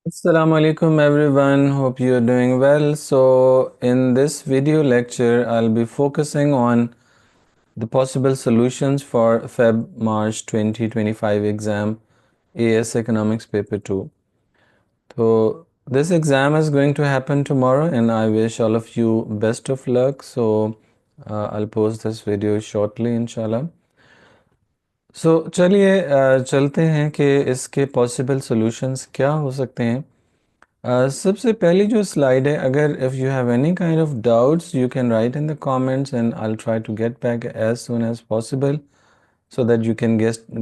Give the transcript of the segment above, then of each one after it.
Assalamu alaikum everyone. Hope you're doing well. So, in this video lecture, I'll be focusing on the possible solutions for Feb March 2025 exam AS Economics Paper 2. So, this exam is going to happen tomorrow, and I wish all of you best of luck. So, I'll post this video shortly, inshallah. सो चलिए चलते हैं कि इसके possible solutions क्या हो सकते हैं। सबसे पहली जो स्लाइड है, अगर if you have any kind of doubts you can write in the comments and I will try to get back as soon as possible so that you can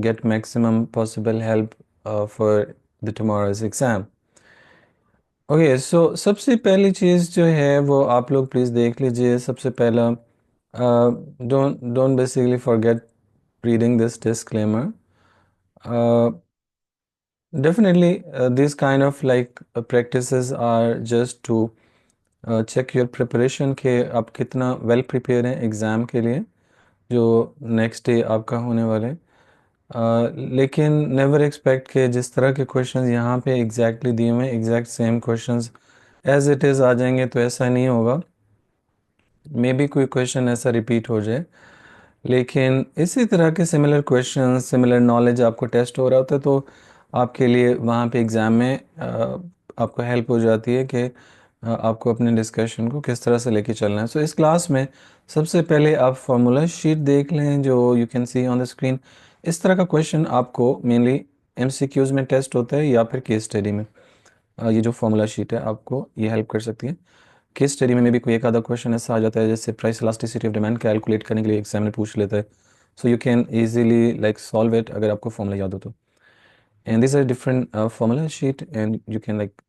get maximum possible help for the tomorrow's exam. Okay so सबसे पहली चीज़ जो है वो आप लोग please देख लीजिए। सबसे पहला, don't basically forget reading this disclaimer. Definitely, these kind of like practices are just to check your preparation कि आप कितना well prepared हैं एग्ज़ाम के लिए जो नेक्स्ट डे आपका होने वाले हैं। लेकिन नेवर एक्सपेक्ट कि जिस तरह के क्वेश्चंस यहाँ पे एग्जैक्टली दिए हुए हैं exact same questions as it is आ जाएंगे, तो ऐसा नहीं होगा। मे बी कोई क्वेश्चन ऐसा रिपीट हो जाए, लेकिन इसी तरह के सिमिलर क्वेश्चन सिमिलर नॉलेज आपको टेस्ट हो रहा होता है, तो आपके लिए वहाँ पे एग्ज़ाम में आपको हेल्प हो जाती है कि आपको अपने डिस्कशन को किस तरह से लेके चलना है। सो इस क्लास में सबसे पहले आप फार्मूला शीट देख लें जो you can see on the screen. इस तरह का क्वेश्चन आपको मेनली एमसीक्यूज़ में टेस्ट होता है या फिर केस स्टडी में। ये जो फार्मूला शीट है आपको ये हेल्प कर सकती है। केस स्टडी में भी कोई एक आधा क्वेश्चन ऐसा आ जाता है जैसे price elasticity of demand calculate करने के लिए एग्जामिनर पूछ लेता है, so you can easily like solve it अगर आपको फॉर्मूला याद हो तो। And this are different formula sheet and you can like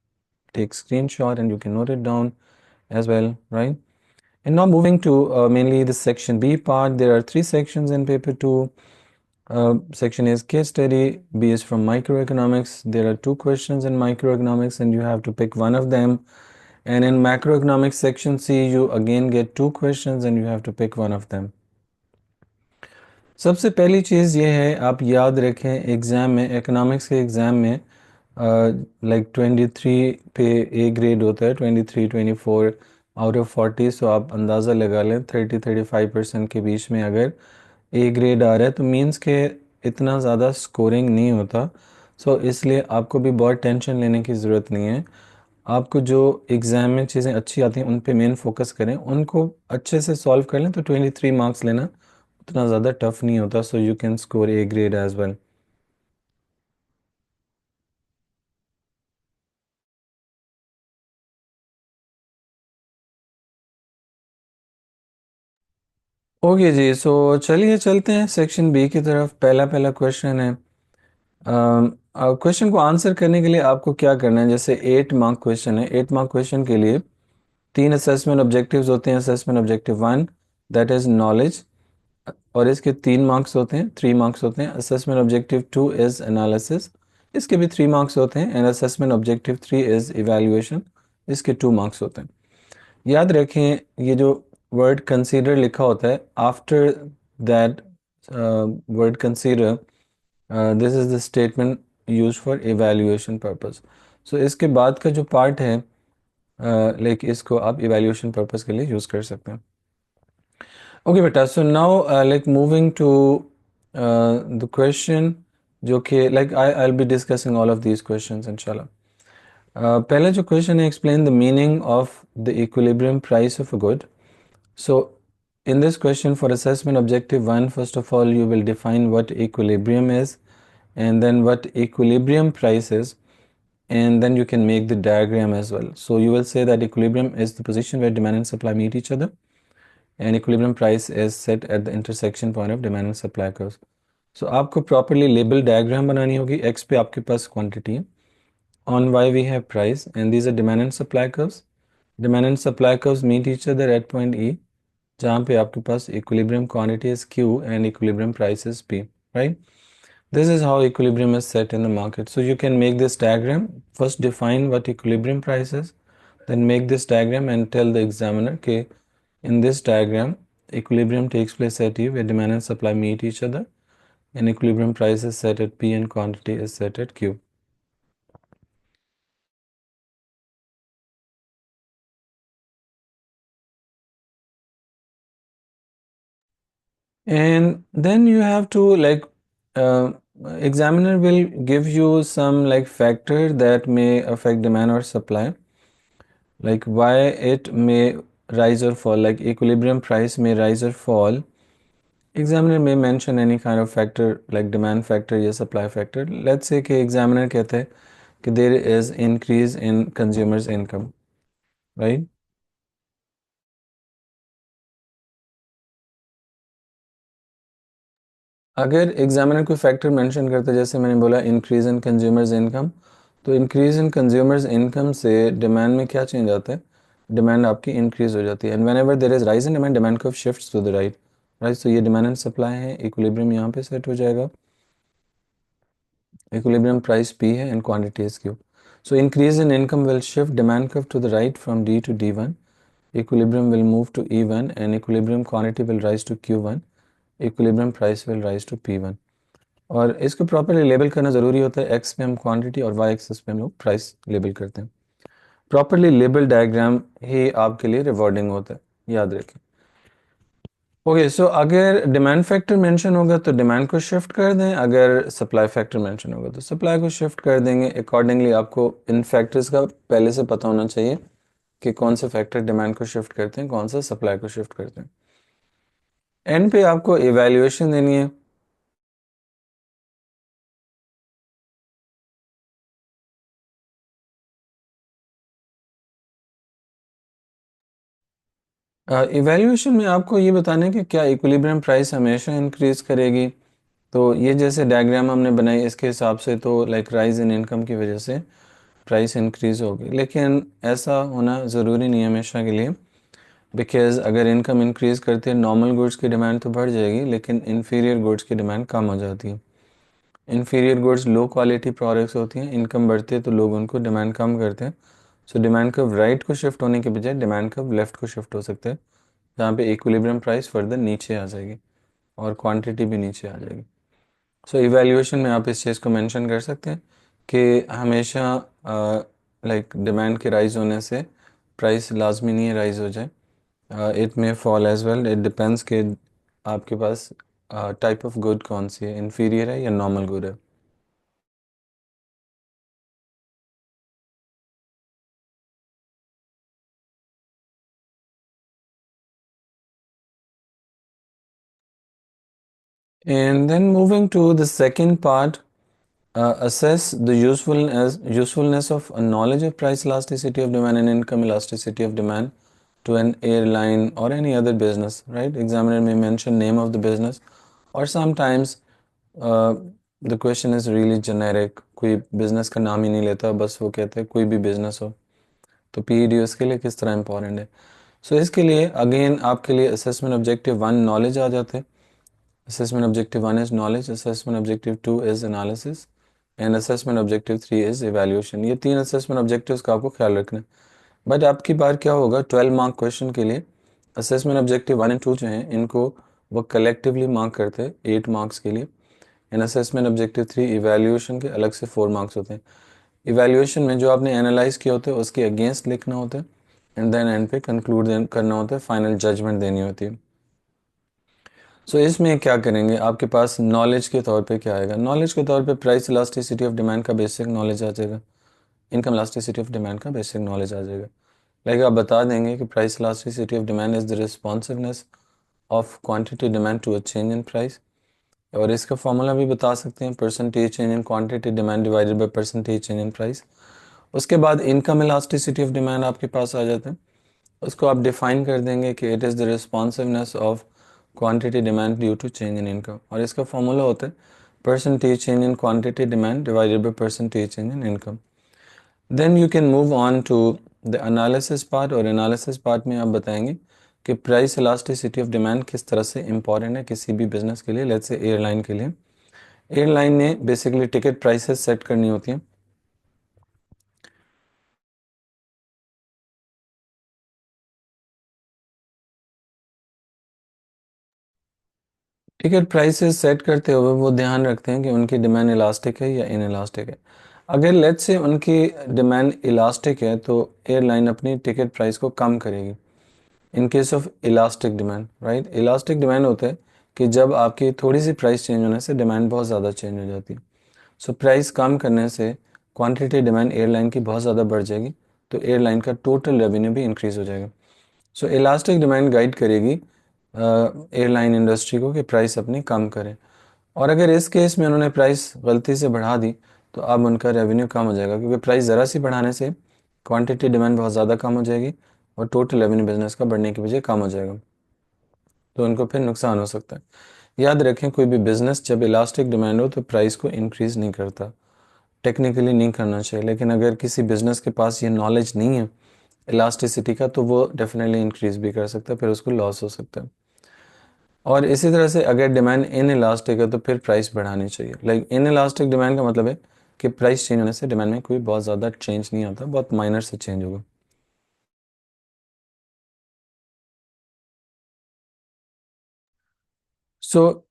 take screenshot and you can note it down as well, right? And now moving to mainly the section B part, there are three sections in paper 2. Section A is case study, B is from microeconomics. There are two questions in microeconomics and you have to pick one of them. And in macroeconomics section C, you again get two questions and you have to pick one of them. सबसे पहली चीज़ ये है, आप याद रखें exam में, economics के exam में लाइक 23 पे ए ग्रेड होता है, 23 24 आउट ऑफ 40, सो आप अंदाज़ा लगा लें 30-35% के बीच में अगर ए ग्रेड आ रहा है तो मींस के इतना ज़्यादा स्कोरिंग नहीं होता। सो इसलिए आपको भी बहुत टेंशन लेने की ज़रूरत नहीं है। आपको जो एग्ज़ाम में चीज़ें अच्छी आती हैं उन पे मेन फोकस करें, उनको अच्छे से सॉल्व कर लें तो 23 मार्क्स लेना उतना ज़्यादा टफ नहीं होता। So you can score A grade as well. Okay जी, सो चलिए चलते हैं सेक्शन बी की तरफ। पहला पहला क्वेश्चन है। क्वेश्चन को आंसर करने के लिए आपको क्या करना है, जैसे 8 मार्क क्वेश्चन है, 8 मार्क क्वेश्चन के लिए तीन असेसमेंट ऑब्जेक्टिव्स होते हैं। Assessment objective 1 that is knowledge, और इसके 3 मार्क्स होते हैं, 3 मार्क्स होते हैं। असेसमेंट ऑब्जेक्टिव 2 इज़ एनालिसिस, इसके भी 3 मार्क्स होते हैं। And assessment objective 3 is evaluation, इसके 2 मार्क्स होते हैं। याद रखें ये जो वर्ड कंसीडर लिखा होता है, after that word consider this is the statement use for evaluation purpose. So इसके बाद का जो पार्ट है लाइक इसको आप इवैल्यूएशन पर्पस के लिए यूज़ कर सकते हैं। ओके बेटा, so now like moving to the question, जो कि like I will be discussing all of these questions इंशाल्लाह। पहला जो क्वेश्चन है, explain the meaning of the equilibrium price of a good. So in this question for assessment objective 1, first of all you will define what equilibrium is and then what equilibrium price is, and then you can make the diagram as well. So you will say that equilibrium is the position where demand and supply meet each other, and equilibrium price is set at the intersection point of demand and supply curves. So आपको properly label diagram बनानी होगी। X पे आपके पास quantity है, on Y we have price, and these are demand and supply curves. Demand and supply curves meet each other at point E, जहाँ पे आपके पास equilibrium quantity is Q and equilibrium price is P, right? This is how equilibrium is set in the market. So you can make this diagram. First define what equilibrium price is, then make this diagram and tell the examiner okay, in this diagram equilibrium takes place at E where demand and supply meet each other, and equilibrium price is set at P and quantity is set at Q. And then you have to like uh, examiner will give you some like factor that may affect demand or supply, like why it may rise or fall, like equilibrium price may rise or fall. Examiner may mention any kind of factor like demand factor या supply factor. Let's say कि examiner कहते हैं कि there is increase in consumers income, right? अगर examiner कोई factor mention करता है, जैसे मैंने बोला इंक्रीज इन कंज्यूमर्स इनकम, तो इंक्रीज इन कंज्यूमर्स इनकम से डिमांड में क्या चेंज आता है? डिमांड आपकी इंक्रीज हो जाती है। And whenever there is rise in demand, demand curve shifts to the right, right. तो ये डिमांड एंड सप्लाई है, इक्विलिब्रियम यहाँ पे सेट हो जाएगा। इक्विलिब्रियम प्राइस पी है and quantity is Q. So increase in income will shift demand curve to the right from D to D, equilibrium will move to E1 and equilibrium quantity will rise to Q1, equilibrium price will rise to P1। और इसको properly label करना ज़रूरी होता है। X पे हम quantity और Y axis पे हम लोग प्राइस लेबल करते हैं। प्रॉपरली लेबल डायग्राम ही आपके लिए रिवॉर्डिंग होता है, याद रखें। ओके, सो अगर डिमांड फैक्टर मेंशन होगा तो डिमांड को शिफ्ट कर दें, अगर सप्लाई फैक्टर मेंशन होगा तो सप्लाई को शिफ्ट कर देंगे। अकॉर्डिंगली आपको इन फैक्टर्स का पहले से पता होना चाहिए कि कौन से फैक्टर डिमांड को शिफ्ट करते हैं, कौन सा सप्लाई को शिफ्ट करते हैं। एंड पे आपको इवैल्यूएशन देनी है। इवैल्यूएशन में आपको ये बताना है कि क्या इक्विलिब्रियम प्राइस हमेशा इंक्रीज करेगी। तो ये जैसे डायग्राम हमने बनाई इसके हिसाब से तो लाइक राइज इन इनकम की वजह से प्राइस इंक्रीज होगी, लेकिन ऐसा होना ज़रूरी नहीं है हमेशा के लिए। बिकॉज अगर इनकम इंक्रीज करती है, नॉर्मल गुड्स की डिमांड तो बढ़ जाएगी लेकिन इन्फीरियर गुड्स की डिमांड कम हो जाती है। Inferior goods low quality products होती हैं, इनकम बढ़ती है तो लोग उनको डिमांड कम करते हैं। सो डिमांड कर्व राइट को शिफ्ट होने के बजाय डिमांड कर्व लेफ्ट को शिफ्ट हो सकता है, जहाँ पे इक्विलिब्रियम प्राइस फर्दर नीचे आ जाएगी और क्वांटिटी भी नीचे आ जाएगी। सो इवैल्यूएशन में आप इस चीज़ को मेंशन कर सकते हैं कि हमेशा लाइक डिमांड के राइज होने से प्राइस लाजमी नहीं है राइज हो जाए। It may fall as well, it depends कि आपके पास टाइप ऑफ गुड कौन सी है, इन्फीरियर है या नॉर्मल गुड है। And then moving to the second part, assess the usefulness of a knowledge of price elasticity of demand and income elasticity of demand to an airline or any other business, right? Examiner may mention name of the business, or sometimes uh, the question is really generic, कोई business का नाम ही नहीं लेता, बस वो कहते हैं कोई भी business हो। तो पीईडी उसके लिए किस तरह इंपॉर्टेंट है। सो इसके लिए अगेन आपके लिए असेसमेंट ऑब्जेक्टिव 1 नॉलेज आ जाते हैं। Assessment objective 1 is knowledge, assessment objective 2 is analysis and assessment objective 3 is evaluation। ये तीन assessment objectives का आपको ख्याल रखना है। बट आपकी बार क्या होगा, 12 मार्क क्वेश्चन के लिए assessment objective 1 एंड 2 जो हैं इनको वो कलेक्टिवली मार्क करते हैं 8 मार्क्स के लिए। एंड assessment objective 3 evaluation के अलग से 4 मार्क्स होते हैं। इवेल्यूएशन में जो आपने एनालाइज किया होता है उसके अगेंस्ट लिखना होता है एंड देन एंड पे कंक्लूड करना होता है, फाइनल जजमेंट देनी होती है। सो इसमें क्या करेंगे, आपके पास नॉलेज के तौर पे क्या आएगा? नॉलेज के तौर पे प्राइस इलास्टिसिटी ऑफ डिमांड का बेसिक नॉलेज आ जाएगा, इनकम इलास्टिसिटी ऑफ डिमांड का बेसिक नॉलेज आ जाएगा। लाइक आप बता देंगे कि price elasticity of demand is the responsiveness of quantity demand to a change in price. और इसका फॉर्मूला भी बता सकते हैं, percentage change in quantity demand divided by percentage change in price. उसके बाद इनकम इलास्टिसिटी ऑफ डिमांड आपके पास आ जाता है। उसको आप डिफाइन कर देंगे कि it is the responsiveness of quantity demand due to change in income, और इसका फॉर्मूला होता है percentage change in quantity demand divided by percentage change in income. Then you can move on to the analysis part, और analysis part में आप बताएंगे कि price elasticity of demand किस तरह से इंपॉर्टेंट है किसी भी बिजनेस के लिए। लेट्स से एयरलाइन के लिए, एयरलाइन ने बेसिकली टिकट प्राइसेस सेट करनी होती हैं। टिकट प्राइसेस सेट करते हुए वो ध्यान रखते हैं कि उनकी डिमांड इलास्टिक है या इन इलास्टिक है। अगर लेट्स से उनकी डिमांड इलास्टिक है तो एयरलाइन अपनी टिकट प्राइस को कम करेगी। In case of elastic demand, right, elastic demand होता है कि जब आपकी थोड़ी सी प्राइस चेंज होने से डिमांड बहुत ज़्यादा चेंज हो जाती है। सो प्राइस कम करने से क्वांटिटी डिमांड एयरलाइन की बहुत ज़्यादा बढ़ जाएगी, तो एयरलाइन का टोटल रेवेन्यू भी इंक्रीज़ हो जाएगा। सो इलास्टिक डिमांड गाइड करेगी एयरलाइन इंडस्ट्री को कि प्राइस अपनी कम करें। और अगर इस केस में उन्होंने प्राइस गलती से बढ़ा दी तो अब उनका रेवेन्यू कम हो जाएगा, क्योंकि प्राइस ज़रा सी बढ़ाने से क्वांटिटी डिमांड बहुत ज़्यादा कम हो जाएगी और टोटल रेवेन्यू बिजनेस का बढ़ने की वजह कम हो जाएगा, तो उनको फिर नुकसान हो सकता है। याद रखें, कोई भी बिजनेस जब इलास्टिक डिमांड हो तो प्राइस को इंक्रीज़ नहीं करता, टेक्निकली नहीं करना चाहिए। लेकिन अगर किसी बिजनेस के पास ये नॉलेज नहीं है इलास्टिसिटी का, तो वो डेफिनेटली इंक्रीज़ भी कर सकता है, फिर उसको लॉस हो सकता है। और इसी तरह से अगर डिमांड इन इलास्टिक है तो फिर प्राइस बढ़ानी चाहिए। लाइक इन इलास्टिक डिमांड का मतलब है कि प्राइस चेंज होने से डिमांड में कोई बहुत ज़्यादा चेंज नहीं आता, बहुत माइनर से चेंज होगा। सो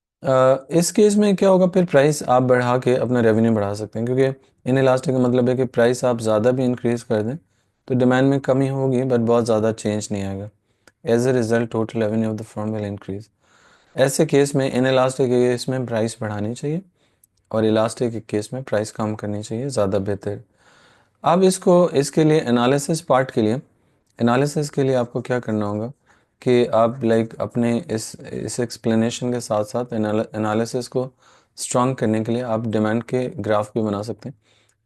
इस केस में क्या होगा, फिर प्राइस आप बढ़ा के अपना रेवेन्यू बढ़ा सकते हैं, क्योंकि इन इलास्टिक का मतलब है कि प्राइस आप ज़्यादा भी इंक्रीज़ कर दें तो डिमांड में कमी होगी बट बहुत ज़्यादा चेंज नहीं आएगा। As a result total revenue of the firm will increase. ऐसे केस में इन इलास्टिक के केस में प्राइस बढ़ानी चाहिए और इलास्टिक के केस में प्राइस कम करनी चाहिए, ज़्यादा बेहतर। अब इसको इसके लिए एनालिसिस पार्ट के लिए, एनालिसिस के लिए आपको क्या करना होगा कि आप लाइक अपने इस एक्सप्लेनेशन के साथ साथ एनालिसिस को स्ट्रॉन्ग करने के लिए आप डिमांड के ग्राफ भी बना सकते हैं।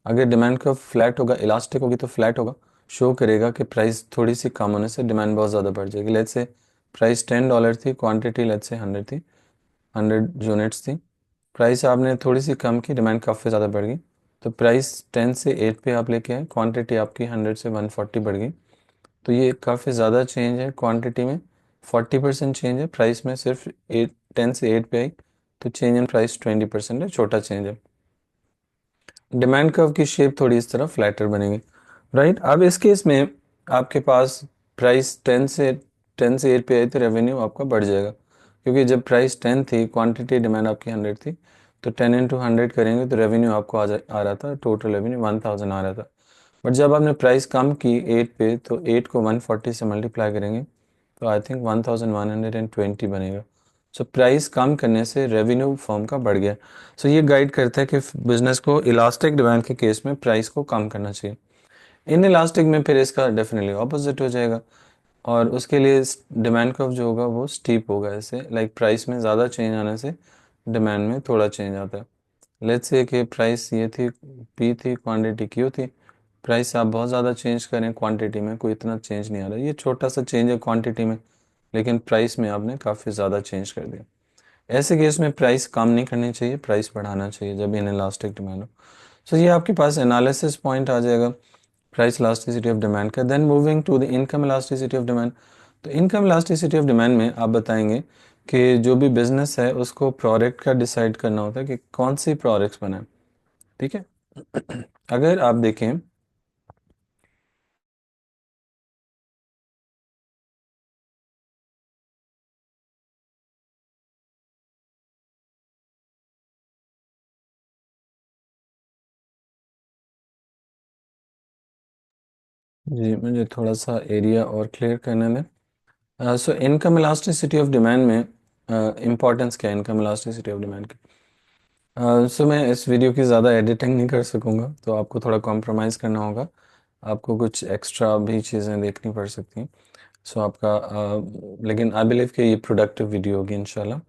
अगर डिमांड का फ्लैट होगा, इलास्टिक होगी तो फ्लैट होगा, शो करेगा कि प्राइस थोड़ी सी कम होने से डिमांड बहुत ज़्यादा बढ़ जाएगी। लेट्स से प्राइस $10 थी, क्वांटिटी लेट्स से 100 थी, 100 यूनिट्स थी। प्राइस आपने थोड़ी सी कम की, डिमांड काफ़ी ज़्यादा बढ़ गई, तो प्राइस 10 से 8 पे आप लेके आए, क्वांटिटी आपकी 100 से 140 बढ़ गई। तो ये काफ़ी ज़्यादा चेंज है, क्वांटिटी में 40% चेंज है, प्राइस में सिर्फ 10 से 8 पे आई, तो चेंज इन प्राइस 20% है, छोटा चेंज है। डिमांड कर्व की शेप थोड़ी इस तरह फ्लैटर बनेगी, राइट। अब इस केस में आपके पास प्राइस 10 से 8 पे आई तो रेवेन्यू आपका बढ़ जाएगा, क्योंकि जब प्राइस 10 थी, क्वांटिटी डिमांड आपकी 100 थी, तो 10 इंटू 100 करेंगे तो रेवेन्यू आपको आ रहा था, टोटल रेवेन्यू 1000 आ रहा था। बट जब आपने प्राइस कम की 8 पे, तो 8 को 140 से मल्टीप्लाई करेंगे तो आई थिंक 1120 बनेगा। सो प्राइस कम करने से रेवेन्यू फर्म का बढ़ गया। सो ये गाइड करता है कि बिजनेस को इलास्टिक डिमांड के केस में प्राइस को कम करना चाहिए। इन इलास्टिक में फिर इसका डेफिनेटली ऑपोजिट हो जाएगा, और उसके लिए डिमांड कर्व जो होगा वो स्टीप होगा, ऐसे लाइक प्राइस में ज़्यादा चेंज आने से डिमांड में थोड़ा चेंज आता है। लेट्स से कि प्राइस ये थी, पी थी, क्वांटिटी क्यू थी। प्राइस आप बहुत ज़्यादा चेंज करें, क्वांटिटी में कोई इतना चेंज नहीं आ रहा, ये छोटा सा चेंज है क्वांटिटी में, लेकिन प्राइस में आपने काफ़ी ज़्यादा चेंज कर दिया। ऐसे केस में प्राइस कम नहीं करनी चाहिए, प्राइस बढ़ाना चाहिए जब इन इलास्टिक डिमांड हो। सो ये आपके पास एनालिसिस पॉइंट आ जाएगा प्राइस इलास्टिसिटी ऑफ डिमांड का। Then moving to the income elasticity of demand. तो इनकम इलास्टिसिटी ऑफ डिमांड में आप बताएंगे कि जो भी बिजनेस है उसको प्रोडक्ट का डिसाइड करना होता है कि कौन सी प्रोडक्ट्स बनाए, ठीक है। अगर आप देखें, जी मुझे थोड़ा सा एरिया और क्लियर करने दें। So income elasticity of demand में इम्पोर्टेंस क्या है इनकम इलास्टिसिटी ऑफ डिमांड की। सो मैं इस वीडियो की ज़्यादा एडिटिंग नहीं कर सकूँगा, तो आपको थोड़ा कॉम्प्रोमाइज़ करना होगा, आपको कुछ एक्स्ट्रा भी चीज़ें देखनी पड़ सकती हैं। सो आपका लेकिन आई बिलीव कि ये प्रोडक्टिव वीडियो होगी इंशाल्लाह।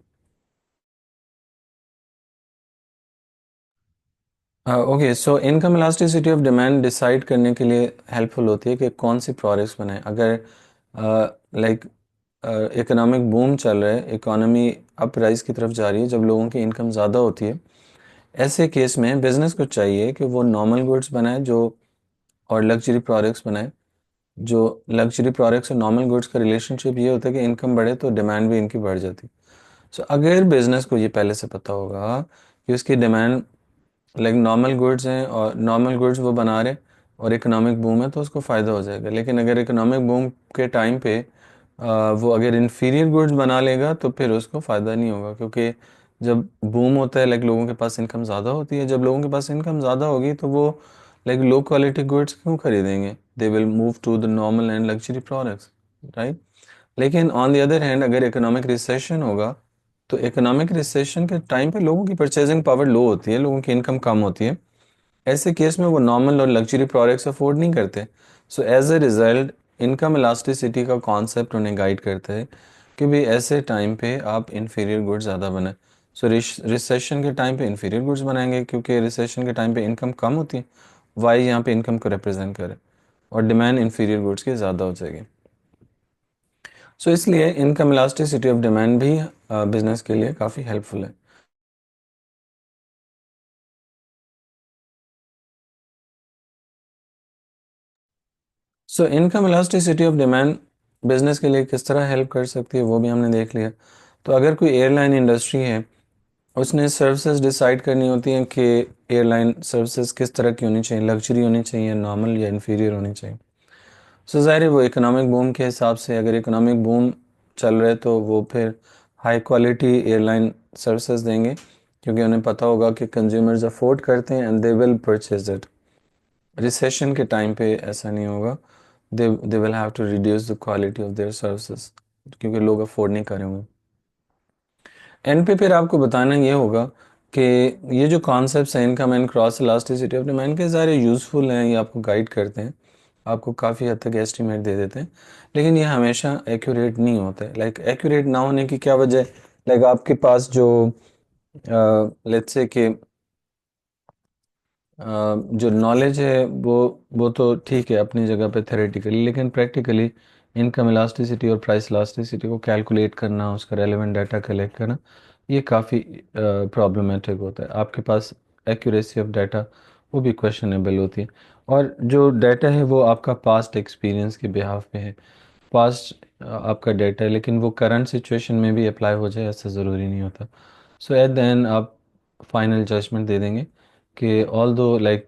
Okay, so income elasticity of demand decide करने के लिए हेल्पफुल होती है कि कौन सी प्रोडक्ट्स बनाएं। अगर लाइक इकोनॉमिक बूम चल रहा है, इकोनॉमी अप राइज की तरफ जा रही है, जब लोगों की इनकम ज़्यादा होती है, ऐसे केस में बिजनेस को चाहिए कि वो नॉर्मल गुड्स बनाए जो, और लग्जरी प्रोडक्ट्स बनाए। जो लग्जरी प्रोडक्ट्स और नॉर्मल गुड्स का रिलेशनशिप ये होता है कि इनकम बढ़े तो डिमांड भी इनकी बढ़ जाती है। सो अगर बिजनेस को ये पहले से पता होगा कि उसकी डिमांड लाइक नॉर्मल गुड्स हैं और नॉर्मल गुड्स वो बना रहे और इकोनॉमिक बूम है, तो उसको फ़ायदा हो जाएगा। लेकिन अगर इकोनॉमिक बूम के टाइम पे वो अगर इन्फीरियर गुड्स बना लेगा तो फिर उसको फ़ायदा नहीं होगा, क्योंकि जब बूम होता है लाइक लोगों के पास इनकम ज़्यादा होती है, जब लोगों के पास इनकम ज़्यादा होगी तो वो लाइक लो क्वालिटी गुड्स क्यों खरीदेंगे, they will move to the normal and luxury products, right. लेकिन ऑन द अदर हैंड अगर इकोनॉमिक रिसेशन होगा तो इकोनॉमिक रिसेशन के टाइम पे लोगों की परचेजिंग पावर लो होती है, लोगों की इनकम कम होती है। ऐसे केस में वो नॉर्मल और लग्जरी प्रोडक्ट्स अफोर्ड नहीं करते। So as a result income elasticity का कॉन्सेप्ट उन्हें गाइड करता है कि भाई ऐसे टाइम पे आप इन्फीरियर गुड्स ज़्यादा बनाएं। सो रिसेशन के टाइम पे इन्फीरियर गुड्स बनाएंगे क्योंकि रिसेशन के टाइम पे इनकम कम होती है। वाई यहाँ पे इनकम को रिप्रेजेंट करे और डिमांड इन्फीरियर गुड्स की ज़्यादा हो जाएगी। सो इसलिए इनकम इलास्टिसिटी ऑफ डिमांड भी बिजनेस के लिए काफ़ी हेल्पफुल है। So income elasticity of demand business के लिए किस तरह हेल्प कर सकती है वो भी हमने देख लिया। तो अगर कोई एयरलाइन इंडस्ट्री है, उसने सर्विसेज डिसाइड करनी होती हैं कि एयरलाइन सर्विसेज किस तरह की होनी चाहिए, लग्जरी होनी चाहिए, नॉर्मल या इन्फीरियर होनी चाहिए। सो ज़ाहिर है वो इकोनॉमिक बूम के हिसाब से, अगर इकोनॉमिक बूम चल रहा है तो वो फिर हाई क्वालिटी एयरलाइन सर्विसेज देंगे क्योंकि उन्हें पता होगा कि कंज्यूमर्स अफोर्ड करते हैं and they will purchase it. Recession के टाइम पे ऐसा नहीं होगा, they will have to reduce the quality of their services क्योंकि लोग अफोर्ड नहीं करेंगे। एंड पे फिर आपको बताना ये होगा कि ये जो कॉन्सेप्ट्स हैं income and cross elasticity of demand के सारे यूज़फुल हैं, ये आपको गाइड करते हैं, आपको काफ़ी हद तक एस्टिमेट दे देते हैं, लेकिन ये हमेशा एक्यूरेट नहीं होता है। लाइक एक्यूरेट ना होने की क्या वजह है? लाइक आपके पास जो लेट्स से कि जो नॉलेज है वो तो ठीक है अपनी जगह पे थेरेटिकली, लेकिन प्रैक्टिकली इनकम इलास्टिसिटी और प्राइस इलास्टिसिटी को कैलकुलेट करना, उसका रेलेवेंट डाटा कलेक्ट करना, ये काफ़ी प्रॉब्लमेटिक होता है। आपके पास एक्यूरेसी ऑफ डाटा वो भी क्वेश्चनेबल होती है। और जो डाटा है वो आपका पास्ट एक्सपीरियंस के बिहाफ पे है, पास्ट आपका डाटा है, लेकिन वो करंट सिचुएशन में भी अप्लाई हो जाए ऐसा ज़रूरी नहीं होता। सो एट द एंड आप फाइनल जजमेंट दे देंगे कि although like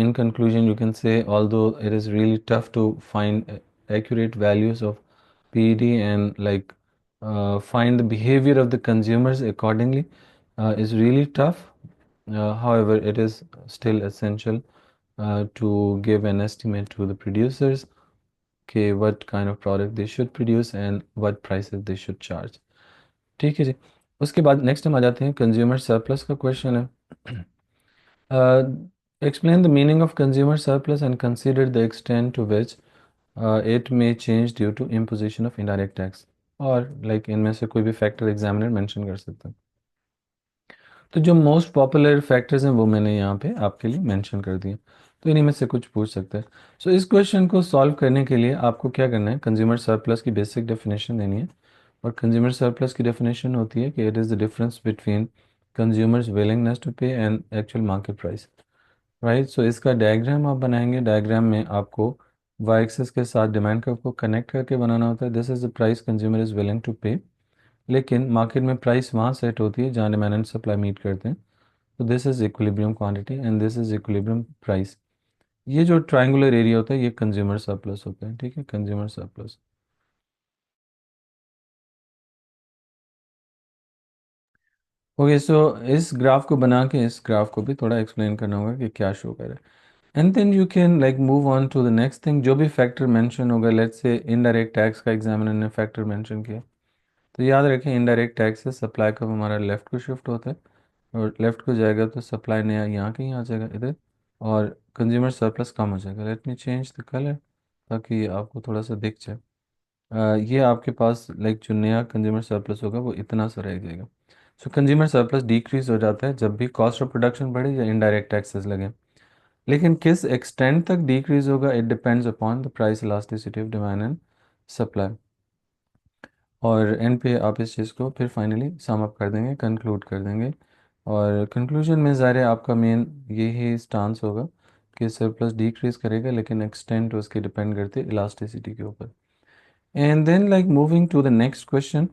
in conclusion you can say although it is really tough to find accurate values of PED and find the behavior of the consumers accordingly is really tough. However, it is still essential to give an estimate to the producers कि what kind of product they should produce and what prices they should charge। ठीक है जी। उसके बाद next हम आ जाते हैं consumer surplus का question है। Explain the meaning of consumer surplus and consider the extent to which it may change due to imposition of indirect tax। और इनमें से कोई भी फैक्टर एग्जामिनर मेंशन कर सकता है। तो जो मोस्ट पॉपुलर फैक्टर्स हैं वो मैंने यहाँ पे आपके लिए मेंशन कर दिए, तो इन्हीं में से कुछ पूछ सकते हैं। सो इस क्वेश्चन को सॉल्व करने के लिए आपको क्या करना है, कंज्यूमर सरप्लस की बेसिक डेफिनेशन देनी है। और कंज्यूमर सरप्लस की डेफिनेशन होती है कि it is the difference between consumers willingness to pay and actual market price. Right, so इसका डायग्राम आप बनाएंगे। डायग्राम में आपको वाई एक्सिस के साथ डिमांड कर्व को कनेक्ट करके बनाना होता है। This is the price consumer is willing to pay, लेकिन मार्केट में प्राइस वहाँ सेट होती है जहाँ डिमांड एंड सप्लाई मीट करते हैं। तो this is equilibrium quantity and this is equilibrium price. ये जो ट्राइंगुलर एरिया होता है ये कंज्यूमर सरप्लस होता है। ठीक है, कंज्यूमर सरप्लस। ओके, सो इस ग्राफ को बना के इस ग्राफ को भी थोड़ा एक्सप्लेन करना होगा कि क्या शो कर रहा है। And then you can move on to the next thing. जो भी फैक्टर मेंशन होगा, लेट्स से इनडायरेक्ट टैक्स का एग्जामिनर ने फैक्टर मेंशन किया, तो याद रखें इनडायरेक्ट टैक्स से सप्लाई का हमारा लेफ्ट को शिफ्ट होता है, और लेफ्ट को जाएगा तो सप्लाई नया यहाँ कहीं आ जाएगा इधर, और कंज्यूमर सरप्लस कम हो जाएगा। Let me change the colour ताकि आपको थोड़ा सा दिख जाए। ये आपके पास जो नया कंज्यूमर सरप्लस होगा वो इतना सा रह जाएगा। सो कंज्यूमर सरप्लस डिक्रीज हो जाता है जब भी कॉस्ट ऑफ प्रोडक्शन बढ़े या इनडायरेक्ट टैक्सेस लगे, लेकिन किस एक्सटेंट तक डिक्रीज होगा it depends upon the price elasticity of demand and supply. और एंड पे आप इस चीज़ को फिर फाइनली सम अप कर देंगे, कंक्लूड कर देंगे। और कंक्लूजन में ज़ाहिर है आपका मेन यही स्टांस होगा कि सरप्लस डिक्रीज करेगा, लेकिन एक्सटेंट उसकी डिपेंड करती है इलास्टिसिटी के ऊपर। And then moving to the next question.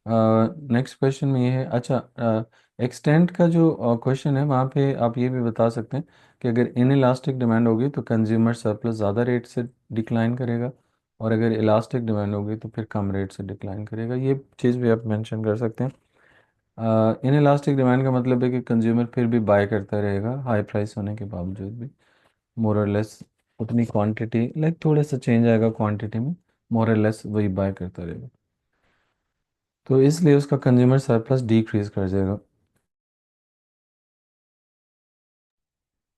Next question में ये है, अच्छा एक्सटेंट का जो क्वेश्चन है वहाँ पे आप ये भी बता सकते हैं कि अगर इन इलास्टिक डिमांड होगी तो कंज्यूमर सरप्लस ज़्यादा रेट से डिक्लाइन करेगा, और अगर इलास्टिक डिमांड होगी तो फिर कम रेट से डिक्लाइन करेगा। ये चीज़ भी आप मेंशन कर सकते हैं। इन इलास्टिक डिमांड का मतलब है कि कंज्यूमर फिर भी बाय करता रहेगा हाई प्राइस होने के बावजूद भी, मोर और लेस उतनी क्वांटिटी, थोड़ा सा चेंज आएगा क्वांटिटी में, मोर और लेस वही बाय करता रहेगा। तो इसलिए उसका कंज्यूमर सरप्लस डिक्रीज कर जाएगा।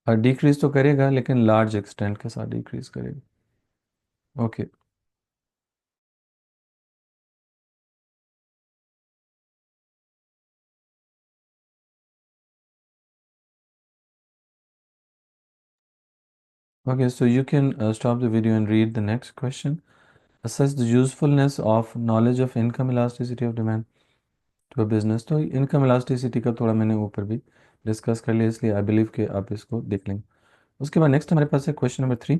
और डिक्रीज तो करेगा लेकिन लार्ज एक्सटेंट के साथ डिक्रीज करेगा। Okay. Okay, so you can stop the video and read the next question. Assess the usefulness of knowledge of income elasticity of demand to a business. तो इनकम इलास्टिसिटी का थोड़ा मैंने ऊपर भी discuss कर लिया, इसलिए आई बिलीव कि आप इसको देख लेंगे। उसके बाद नेक्स्ट हमारे पास है question number 3।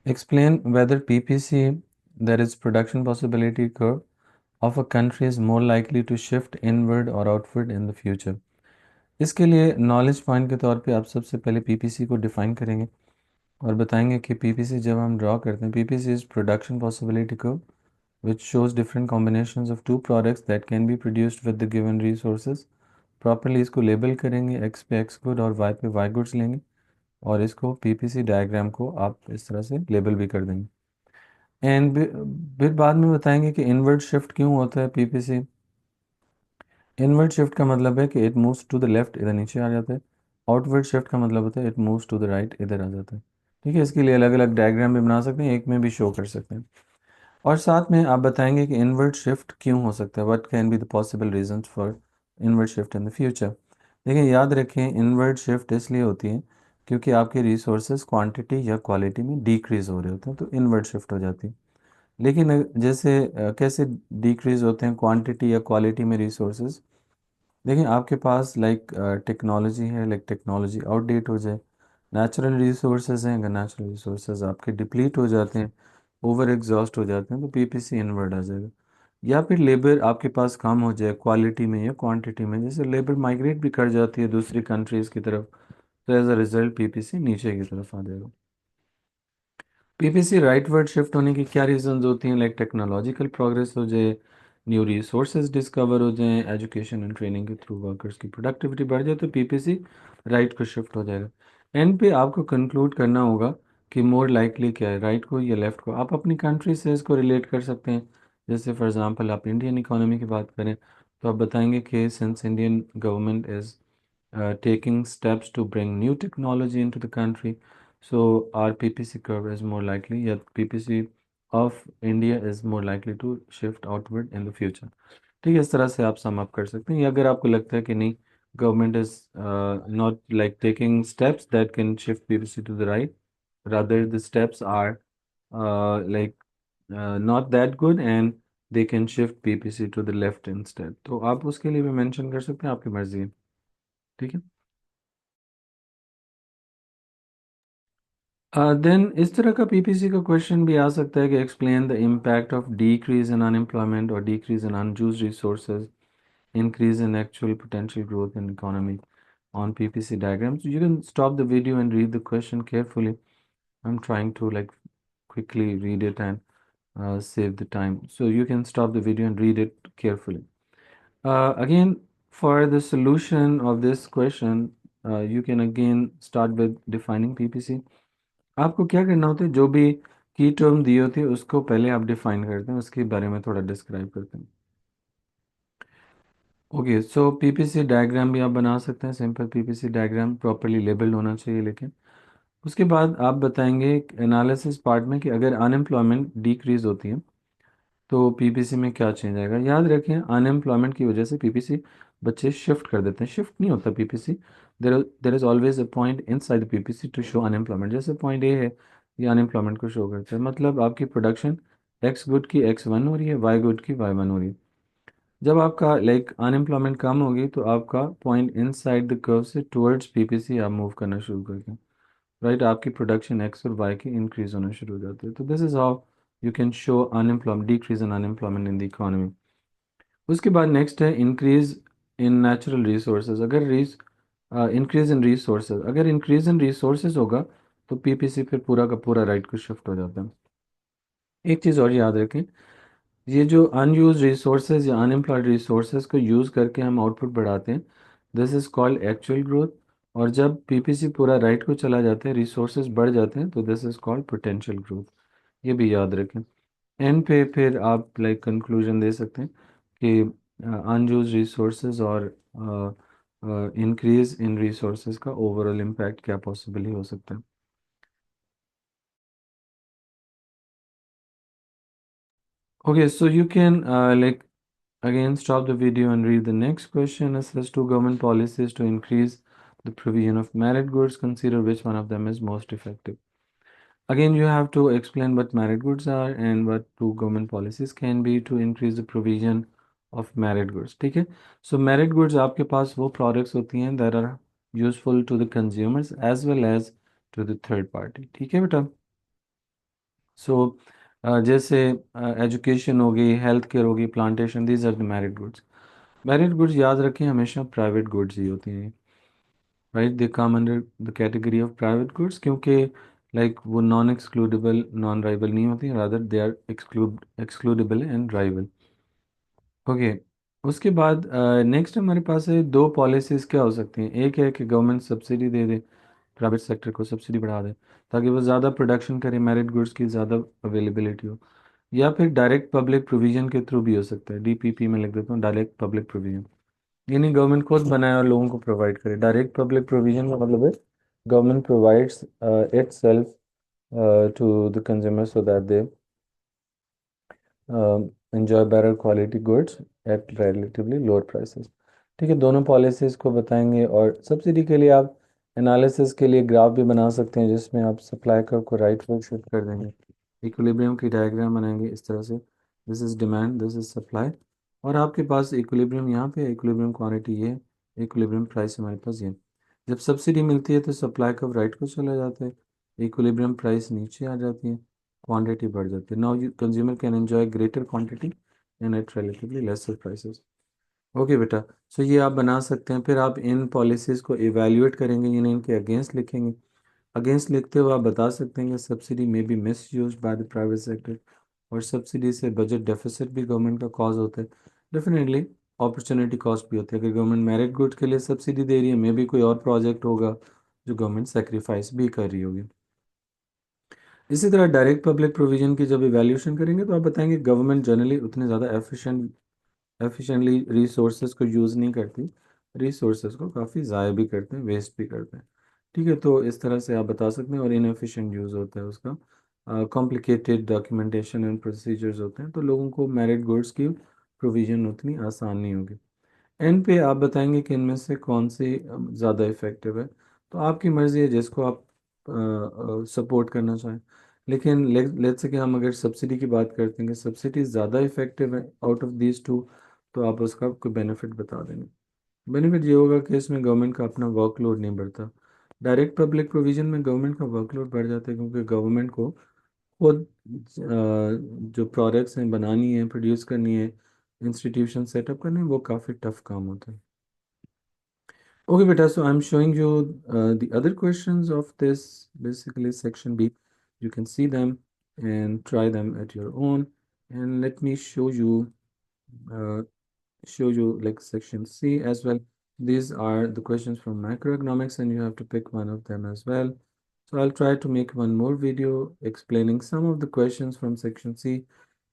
Explain whether PPC, that is production possibility curve of a country, is more likely to shift inward or outward in the future. इसके लिए नॉलेज पॉइंट के तौर पे आप सबसे पहले पीपीसी को डिफाइन करेंगे और बताएंगे कि पीपीसी जब हम ड्रॉ करते हैं, PPC is production possibility curve which shows different combinations of two products that can be produced with the given resources। Properly इसको लेबल करेंगे, x पे x गुड और y पे y गुड्स लेंगे और इसको पीपीसी डायग्राम को आप इस तरह से लेबल भी कर देंगे। एंड फिर बाद में बताएंगे कि इनवर्ड शिफ्ट क्यों होता है पीपीसी। इनवर्ड शिफ्ट का मतलब है कि it moves to the left, इधर नीचे आ जाता है। आउटवर्ड शिफ्ट का मतलब होता है it moves to the right, इधर आ जाता है। ठीक है, इसके लिए अलग अलग डायग्राम भी बना सकते हैं, एक में भी शो कर सकते हैं। और साथ में आप बताएंगे कि इनवर्ट शिफ्ट क्यों हो सकता है, what can be the possible reasons for inward shift in the future. देखिए याद रखें, इनवर्ट शिफ्ट इसलिए होती है क्योंकि आपके रिसोर्सेज क्वांटिटी या क्वालिटी में डिक्रीज हो रहे होते हैं, तो इनवर्ट शिफ्ट हो जाती है। लेकिन जैसे कैसे डिक्रीज होते हैं क्वांटिटी या क्वालिटी में रिसोर्सेज। देखिए आपके पास लाइक टेक्नोलॉजी है, लाइक टेक्नोलॉजी आउटडेट हो जाए। नेचुरल रिसोर्सेज हैं, अगर नेचुरल रिसोर्सेज आपके डिप्लीट हो जाते हैं, ओवर एग्जॉस्ट हो जाते हैं, तो पीपीसी इनवर्ट आ जाएगा। या फिर लेबर आपके पास कम हो जाए क्वालिटी में या क्वांटिटी में, जैसे लेबर माइग्रेट भी कर जाती है दूसरी कंट्रीज़ की तरफ, तो एज अ रिजल्ट पीपीसी नीचे की तरफ आ जाएगा। पीपीसी राइटवर्ड शिफ्ट होने की क्या रीजंस होती हैं, लाइक टेक्नोलॉजिकल प्रोग्रेस हो जाए, न्यू रिसोर्सेज डिस्कवर हो जाए, एजुकेशन एंड ट्रेनिंग के थ्रू वर्कर्स की प्रोडक्टिविटी बढ़ जाए, तो पीपीसी राइट को शिफ्ट हो जाएगा। एंड पे आपको कंक्लूड करना होगा कि मोर लाइकली क्या है, राइट को या लेफ्ट को। आप अपनी कंट्री से इसको रिलेट कर सकते हैं। जैसे फॉर एग्जांपल आप इंडियन इकोनॉमी की बात करें तो आप बताएंगे कि since Indian government is taking steps to bring new technology into the country. So our PPC curve is more likely, yeah, PPC of India is more likely to shift outward in the future। ठीक है, इस तरह से आप sum up कर सकते हैं। या अगर आपको लगता है कि नहीं, government is not like taking steps that can shift PPC to the right, rather the steps are like not that good and they can shift PPC to the left instead। तो आप उसके लिए भी मेंशन कर सकते हैं, आपकी मर्जी है। ठीक है। देन इस तरह का पीपीसी का क्वेश्चन भी आ सकता है कि explain the impact of decrease in unemployment और decrease in unused resources, increase in actual potential growth in economy on PPC diagrams। You can stop the video and read the question carefully। I'm trying to like quickly read it and save the time, so you can stop the video and read it carefully। Again, for the solution of this question, you can again start with defining PPC। आपको क्या करना होता है, जो भी की term दी होती है उसको पहले आप डिफाइन करते हैं, उसके बारे में थोड़ा डिस्क्राइब करते हैं। ओके, सो पीपीसी डायग्राम भी आप बना सकते हैं, simple PPC diagram properly labelled होना चाहिए। लेकिन उसके बाद आप बताएंगे एनालिसिस पार्ट में कि अगर अनएम्प्लॉयमेंट डिक्रीज होती है तो पीपीसी में क्या चेंज आएगा। याद रखें, अनएम्प्लॉयमेंट की वजह से पीपीसी बच्चे शिफ्ट कर देते हैं, शिफ्ट नहीं होता PPC. There is always a point inside PPC to show unemployment. जैसे पॉइंट ए है, ये अनएम्प्लॉयमेंट को शो करता है, मतलब आपकी प्रोडक्शन एक्स गुड की एक्स वन हो रही है, वाई गुड की वाई वन हो रही है। जब आपका लाइक अनएम्प्लॉयमेंट कम होगी तो आपका point in side the curve से टुवर्ड्स पीपीसी आप मूव करना शुरू करते हैं, राइट। आपकी प्रोडक्शन एक्स और वाई की इंक्रीज होना शुरू हो जाती है। तो this is how you can show unemployment, decrease in unemployment in the economy. उसके बाद नेक्स्ट है इंक्रीज इन नेचुरल रिसोर्सेज। अगर इंक्रीज इन रिसोर्सेज, अगर इंक्रीज इन रिसोर्सेज होगा तो पीपीसी फिर पूरा का पूरा राइट को शिफ्ट हो जाता है। एक चीज़ और याद रखें, ये जो अनयूज रिसोर्सेज या अनएम्प्लॉयड रिसोर्सेज को यूज़ करके हम आउटपुट बढ़ाते हैं, this is called actual growth. और जब पीपीसी पूरा राइट को चला जाता है, रिसोर्सेज बढ़ जाते हैं, तो this is called potential growth. ये भी याद रखें। एंड पे फिर आप लाइक कंक्लूजन दे सकते हैं कि अनयूज रिसोर्सेज और इंक्रीज इन रिसोर्सेज का ओवरऑल इम्पैक्ट क्या पॉसिबली हो सकता है। Okay, so you can like again stop the video and read the next question. Assess two government policies to increase the provision of merit goods. Consider which one of them is most effective. Again, you have to explain what merit goods are and what two government policies can be to increase the provision of merit goods. ठीक है? So merit goods आपके पास वो products होती हैं that are useful to the consumers as well as to the third party. ठीक है बेटा? सो जैसे एजुकेशन हो गई, हेल्थ केयर हो गई, plantation, these are the merit goods. Merit goods याद रखें हमेशा प्राइवेट गुड्स ही होती हैं, right? They come under the category of private goods क्योंकि लाइक वो नॉन एक्सक्लूडेबल नॉन राइवल नहीं होती, rather they are excludable and rival. Okay, उसके बाद नेक्स्ट हमारे पास है दो पॉलिसीज़ क्या हो सकती हैं। एक है कि गवर्नमेंट सब्सिडी दे दे, प्राइवेट सेक्टर को सब्सिडी बढ़ा दे ताकि वो ज़्यादा प्रोडक्शन करे, मेरिट गुड्स की ज़्यादा अवेलेबिलिटी हो। या फिर डायरेक्ट पब्लिक प्रोविजन के थ्रू भी हो सकता है, डीपीपी में लिख देता हूँ, डायरेक्ट पब्लिक प्रोविजन, यानी गवर्नमेंट खुद बनाए और लोगों को प्रोवाइड करे। डायरेक्ट पब्लिक प्रोविजन का मतलब है government provides itself to the consumer so that they enjoy better quality goods at relatively lower prices। ठीक है, दोनों पॉलिसीज़ को बताएंगे और सब्सिडी के लिए आप एनालिसिस के लिए ग्राफ भी बना सकते हैं जिसमें आप सप्लाई कर्व को राइट में शिफ्ट कर देंगे, इक्विलिब्रियम की डायग्राम बनाएंगे इस तरह से, this is demand, this is supply, और आपके पास इक्विलिब्रियम यहाँ पे, इक्विलिब्रियम क्वांटिटी ये, इक्विलिब्रियम प्राइस हमारे पास ये। जब सब्सिडी मिलती है तो सप्लाई कर्व राइट को चला जाता है, इक्विलिब्रियम प्राइस नीचे आ जाती है, क्वांटिटी बढ़ जाती है। Now you consumer can enjoy greater quantity and at relatively lesser prices. Okay बेटा, सो ये आप बना सकते हैं। फिर आप इन पॉलिसीज़ को इवेल्युएट करेंगे, यानी इनके अगेंस्ट लिखेंगे। अगेंस्ट लिखते हुए आप बता सकते हैं कि सब्सिडी में be misuse by the private sector, और सब्सिडी से बजट डेफिसिट भी गवर्नमेंट का कॉज होता है। डेफिनेटली अपॉर्चुनिटी कॉस्ट भी होती है, अगर गवर्नमेंट मेरिट गुड्स के लिए सब्सिडी दे रही है, मे बी कोई और प्रोजेक्ट होगा जो गवर्नमेंट सेक्रीफाइस भी कर रही होगी। इसी तरह डायरेक्ट पब्लिक प्रोविजन की जब इवैल्यूएशन करेंगे तो आप बताएंगे गवर्नमेंट जनरली उतने ज़्यादा एफिशिएंटली रिसोर्सेज को यूज़ नहीं करती, रिसोर्सेज को काफ़ी ज़ाया भी करते हैं, वेस्ट भी करते हैं। ठीक है, तो इस तरह से आप बता सकते हैं, और इनएफिशिएंट यूज़ होता है उसका, कॉम्प्लिकेटेड डॉक्यूमेंटेशन एंड प्रोसीजर्स होते हैं, तो लोगों को मेरिट गुड्स की प्रोविज़न उतनी आसान नहीं होगी। एंड पे आप बताएंगे कि इनमें से कौन सी ज़्यादा इफ़ेक्टिव है, तो आपकी मर्ज़ी है जिसको आप सपोर्ट करना चाहें। लेकिन लेट्स से कि हम अगर सब्सिडी की बात करते हैं कि सब्सिडी ज़्यादा इफ़ेक्टिव है आउट ऑफ दीज टू, तो आप उसका कोई बेनिफिट बता देंगे। बेनिफिट ये होगा कि इसमें गवर्नमेंट का अपना वर्कलोड नहीं बढ़ता। डायरेक्ट पब्लिक प्रोविजन में गवर्नमेंट का वर्कलोड बढ़ जाता है क्योंकि गवर्नमेंट को खुद जो प्रोडक्ट्स हैं बनानी है, प्रोड्यूस करनी है, इंस्टीट्यूशन सेटअप करने हैं, वो काफ़ी टफ काम होता है। Okay, beta, so I'm showing you the other questions of this, basically section B. You can see them and try them at your own. And let me uh, show you like section C as well. These are the questions from macroeconomics and you have to pick one of them as well. So I'll try to make one more video explaining some of the questions from section C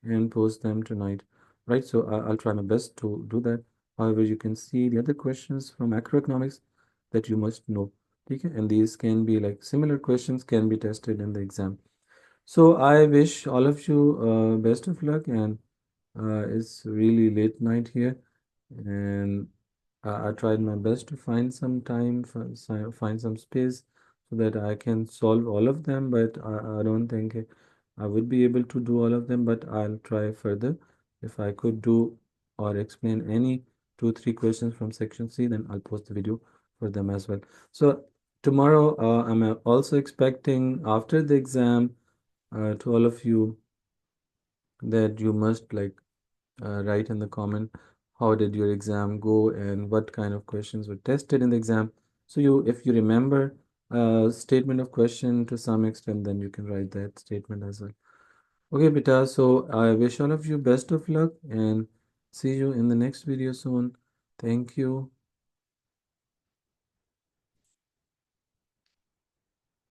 and post them tonight, right? So I'll try my best to do that. However, you can see the other questions from macroeconomics that you must know. Okay? And these can be like similar questions can be tested in the exam. So I wish all of you best of luck, and it's really late night here, and I tried my best to find some time, find some space so that I can solve all of them, but I don't think I would be able to do all of them, but I'll try further. If I could do or explain any 2, 3 questions from section C, then I'll post the video for them as well. So tomorrow, I'm also expecting after the exam to all of you that you must like write in the comment how did your exam go and what kind of questions were tested in the exam. So you, if you remember a statement of question to some extent, then you can write that statement as well. Okay, beta. So I wish all of you best of luck and see you in the next video soon. Thank you.